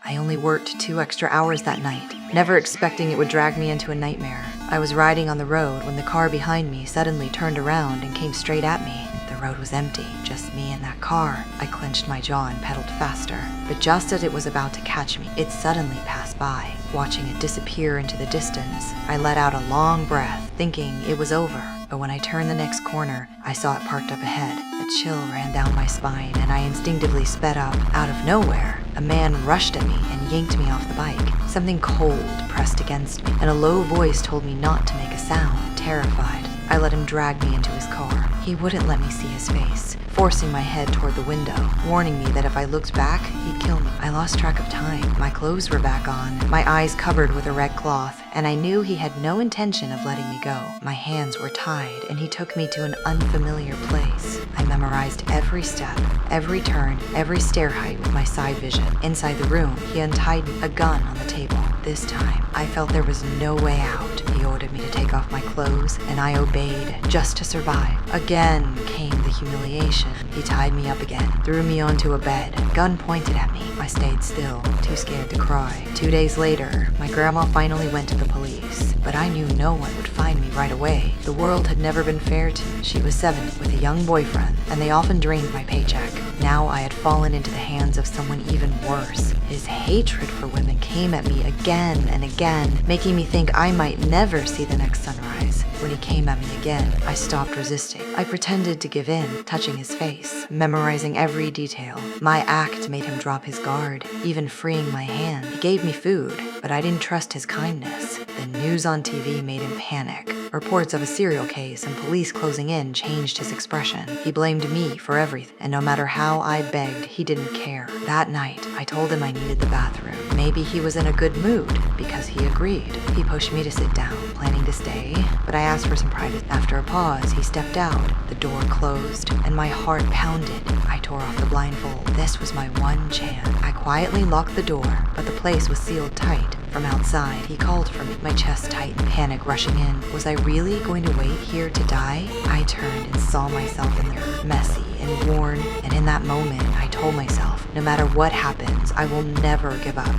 I only worked 2 extra hours that night, never expecting it would drag me into a nightmare. I was riding on the road when the car behind me suddenly turned around and came straight at me. The road was empty, just me and that car. I clenched my jaw and pedaled faster. But just as it was about to catch me, it suddenly passed by. Watching it disappear into the distance, I let out a long breath, thinking it was over. But when I turned the next corner, I saw it parked up ahead. A chill ran down my spine, and I instinctively sped up. Out of nowhere, a man rushed at me and yanked me off the bike. Something cold pressed against me, and a low voice told me not to make a sound. Terrified, I let him drag me into his car. He wouldn't let me see his face, forcing my head toward the window, warning me that if I looked back, he'd kill me. I lost track of time. My clothes were back on, my eyes covered with a red cloth, and I knew he had no intention of letting me go. My hands were tied, and he took me to an unfamiliar place. I memorized every step, every turn, every stair height with my side vision. Inside the room, he untied a gun on the table. This time, I felt there was no way out. He ordered me to take off my clothes, and I obeyed, just to survive. Again came the humiliation. He tied me up again, threw me onto a bed, gun pointed at me. I stayed still, too scared to cry. 2 days later, my grandma finally went to the police, but I knew no one would find me right away. The world had never been fair to me. She was 70 with a young boyfriend, and they often drained my paycheck. Now I had fallen into the hands of someone even worse. His hatred for women came at me again and again, making me think I might never see the next sunrise. When he came at me again, I stopped resisting. I pretended to give in, touching his face, memorizing every detail. My act made him drop his guard, even freeing my hand. He gave me food, but I didn't trust his kindness. The news on TV made him panic. Reports of a serial case and police closing in changed his expression. He blamed me for everything, and no matter how I begged, he didn't care. That night, I told him I needed the bathroom. Maybe he was in a good mood, because he agreed. He pushed me to sit down, planning to stay, but I asked for some privacy. After a pause, he stepped out. The door closed, and my heart pounded. I tore off the blindfold. This was my one chance. I quietly locked the door, but the place was sealed tight. From outside, he called for me, my chest tightened, panic rushing in. Was I really going to wait here to die? I turned and saw myself in there, messy and worn, and in that moment, I told myself, no matter what happens, I will never give up.